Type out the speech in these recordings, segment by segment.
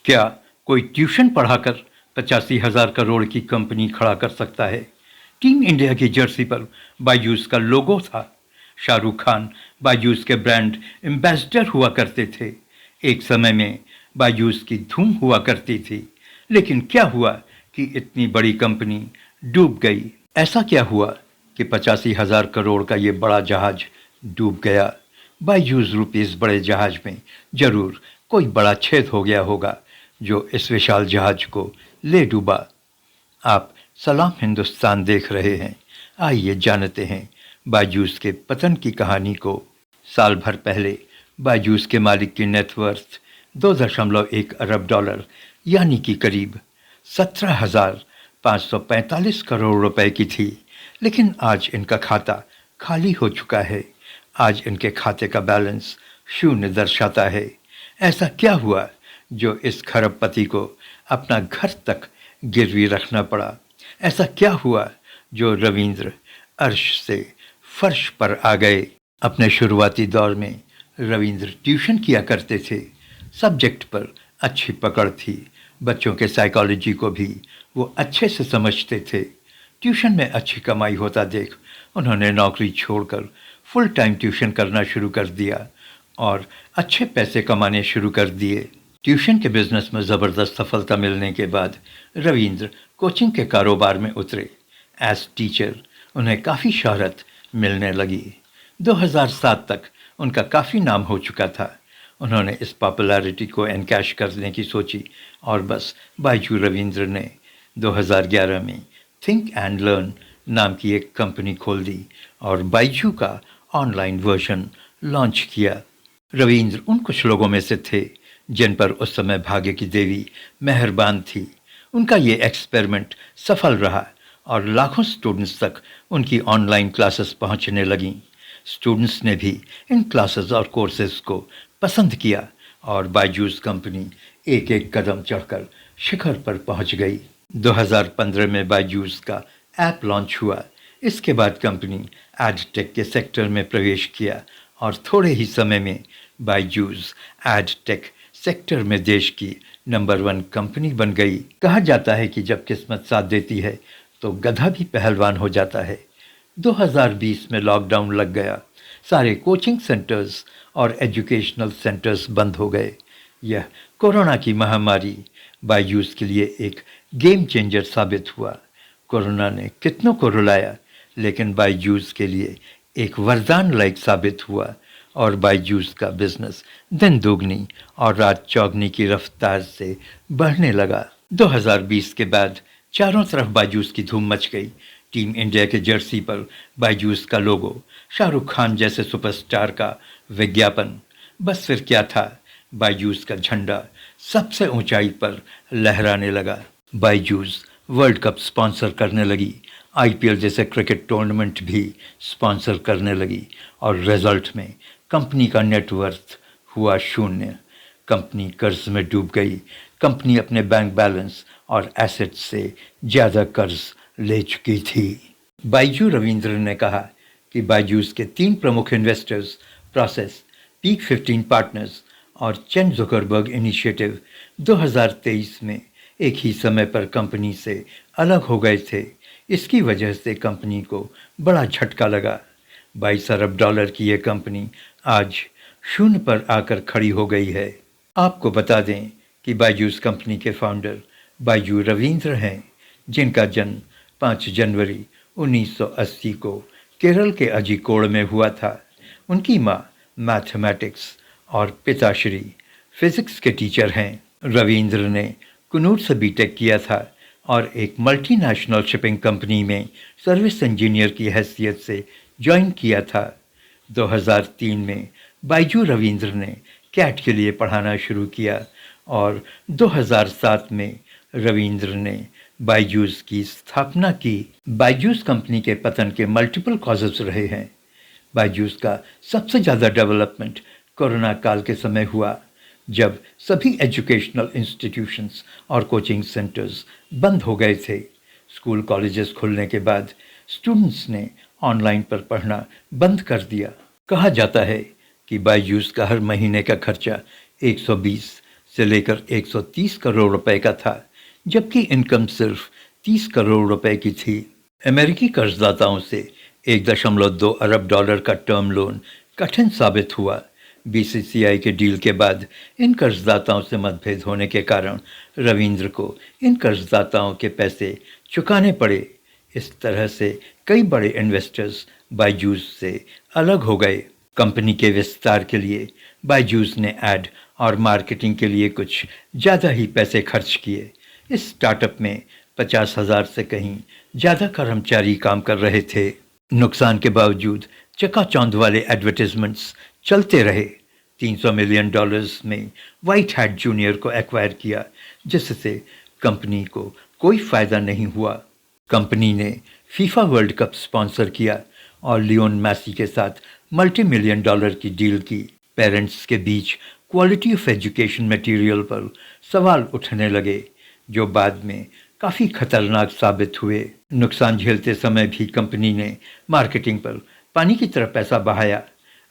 क्या कोई ट्यूशन पढ़ाकर 85,000 करोड़ की कंपनी खड़ा कर सकता है? टीम इंडिया की जर्सी पर बायजूस का लोगो था। शाहरुख खान बायजूस के ब्रांड एम्बेसडर हुआ करते थे। एक समय में बायजूस की धूम हुआ करती थी, लेकिन क्या हुआ कि इतनी बड़ी कंपनी डूब गई? ऐसा क्या हुआ कि 85,000 करोड़ का ये बड़ा जहाज डूब गया? बायजूस रुपीस बड़े जहाज में जरूर कोई बड़ा छेद हो गया होगा जो इस विशाल जहाज को ले डूबा। आप सलाम हिंदुस्तान देख रहे हैं। आइए जानते हैं बायजूस के पतन की कहानी को। साल भर पहले बायजूस के मालिक की नेटवर्थ 2.1 अरब डॉलर यानी कि करीब 17,545 करोड़ रुपए की थी। लेकिन आज इनका खाता खाली हो चुका है। आज इनके खाते का बैलेंस शून्य दर्शाता है। ऐसा क्या हुआ जो इस खरबपति को अपना घर तक गिरवी रखना पड़ा? ऐसा क्या हुआ जो रविंद्र अर्श से फर्श पर आ गए? अपने शुरुआती दौर में रविंद्र ट्यूशन किया करते थे। सब्जेक्ट पर अच्छी पकड़ थी। बच्चों के साइकोलॉजी को भी वो अच्छे से समझते थे। ट्यूशन में अच्छी कमाई होता देख उन्होंने नौकरी छोड़कर फुल टाइम ट्यूशन करना शुरू कर दिया और अच्छे पैसे कमाने शुरू कर दिए। ट्यूशन के बिजनेस में ज़बरदस्त सफलता मिलने के बाद रविंद्र कोचिंग के कारोबार में उतरे। एज टीचर उन्हें काफ़ी शोहरत मिलने लगी। 2007 तक उनका काफ़ी नाम हो चुका था। उन्होंने इस पॉपुलैरिटी को एनकैश करने की सोची और बस बायजू रविंद्र ने 2011 में थिंक एंड लर्न नाम की एक कंपनी खोल दी और बायजू का ऑनलाइन वर्जन लॉन्च किया। रविंद्र उन कुछ लोगों में से थे जिन पर उस समय भाग्य की देवी मेहरबान थी। उनका ये एक्सपेरिमेंट सफल रहा और लाखों स्टूडेंट्स तक उनकी ऑनलाइन क्लासेस पहुंचने लगीं। स्टूडेंट्स ने भी इन क्लासेस और कोर्सेज को पसंद किया और बायजूस कंपनी एक एक कदम चढ़कर शिखर पर पहुंच गई। 2015 में बायजूस का ऐप लॉन्च हुआ। इसके बाद कंपनी एडटेक के सेक्टर में प्रवेश किया और थोड़े ही समय में बायजूस एडटेक सेक्टर में देश की नंबर 1 कंपनी बन गई। कहा जाता है कि जब किस्मत साथ देती है तो गधा भी पहलवान हो जाता है। 2020 में लॉकडाउन लग गया। सारे कोचिंग सेंटर्स और एजुकेशनल सेंटर्स बंद हो गए। यह कोरोना की महामारी बायजूस के लिए एक गेम चेंजर साबित हुआ। कोरोना ने कितनों को रुलाया, लेकिन बायजूस के लिए एक वरदान लायक साबित हुआ और बायजूस का बिजनेस दिन दोगुनी और रात चौगुनी की रफ्तार से बढ़ने लगा। 2020 के बाद चारों तरफ बायजूस की धूम मच गई। टीम इंडिया के जर्सी पर बायजूस का लोगो, शाहरुख खान जैसे सुपरस्टार का विज्ञापन, बस फिर क्या था, बायजूस का झंडा सबसे ऊंचाई पर लहराने लगा। बायजूस वर्ल्ड कप स्पॉन्सर करने लगी, आईपीएल जैसे क्रिकेट टूर्नामेंट भी स्पॉन्सर करने लगी और रिजल्ट में कंपनी का नेटवर्थ हुआ शून्य। कंपनी कर्ज में डूब गई। कंपनी अपने बैंक बैलेंस और एसेट्स से ज़्यादा कर्ज ले चुकी थी। बायजू रविंद्र ने कहा कि बायजूस के 3 प्रमुख इन्वेस्टर्स प्रोसेस, पीक 15 पार्टनर्स और चेन जुकरबर्ग इनिशिएटिव 2023 में एक ही समय पर कंपनी से अलग हो गए थे। इसकी वजह से कंपनी को बड़ा झटका लगा। 22 अरब डॉलर की यह कंपनी आज शून्य पर आकर खड़ी हो गई है। आपको बता दें कि बायजूस कंपनी के फाउंडर बायजू रविंद्र हैं, जिनका जन्म 5 जनवरी 1980 को केरल के अजीकोड़ में हुआ था। उनकी माँ मैथमेटिक्स और पिताश्री फिजिक्स के टीचर हैं। रविंद्र ने कुन्नूर से बीटेक किया था और एक मल्टीनेशनल शिपिंग कंपनी में सर्विस इंजीनियर की हैसियत से ज्वाइन किया था। 2003 में बायजू रविंद्र ने कैट के लिए पढ़ाना शुरू किया और 2007 में रविंद्र ने बायजूस की स्थापना की। बायजूस कंपनी के पतन के मल्टीपल कॉजेस रहे हैं। बायजूस का सबसे ज़्यादा डेवलपमेंट कोरोना काल के समय हुआ, जब सभी एजुकेशनल इंस्टीट्यूशंस और कोचिंग सेंटर्स बंद हो गए थे। स्कूल कॉलेजेस खुलने के बाद स्टूडेंट्स ने ऑनलाइन पर पढ़ना बंद कर दिया। कहा जाता है कि बायजूस का हर महीने का खर्चा 120 से लेकर 130 करोड़ रुपए का था, जबकि इनकम सिर्फ 30 करोड़ रुपए की थी। अमेरिकी कर्जदाताओं से 1.2 अरब डॉलर का टर्म लोन कठिन साबित हुआ। बीसीसीआई के डील के बाद इन कर्जदाताओं से मतभेद होने के कारण रविंद्र को इन कर्जदाताओं के पैसे चुकाने पड़े। इस तरह से कई बड़े इन्वेस्टर्स बायजूस से अलग हो गए। कंपनी के विस्तार के लिए बायजूस ने एड और मार्केटिंग के लिए कुछ ज़्यादा ही पैसे खर्च किए। इस स्टार्टअप में 50,000 से कहीं ज़्यादा कर्मचारी काम कर रहे थे। नुकसान के बावजूद चकाचौंध वाले एडवर्टाइजमेंट्स चलते रहे। $300 मिलियन में वाइट हैट जूनियर को एक्वायर किया, जिससे कंपनी को कोई फ़ायदा नहीं हुआ। कंपनी ने फीफा वर्ल्ड कप स्पॉन्सर किया और लियोन मैसी के साथ मल्टी-मिलियन डॉलर की डील की। पेरेंट्स के बीच क्वालिटी ऑफ एजुकेशन मटेरियल पर सवाल उठने लगे, जो बाद में काफ़ी खतरनाक साबित हुए। नुकसान झेलते समय भी कंपनी ने मार्केटिंग पर पानी की तरह पैसा बहाया।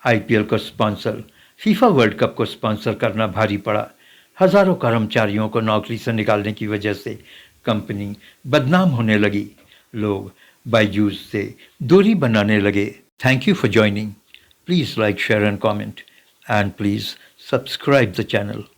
आईपीएल को स्पॉन्सर, फीफा वर्ल्ड कप को स्पॉन्सर करना भारी पड़ा। हजारों कर्मचारियों को नौकरी से निकालने की वजह से कंपनी बदनाम होने लगी। लोग बायजूस से दूरी बनाने लगे। Thank you for joining. Please like, share and comment, and please subscribe the channel.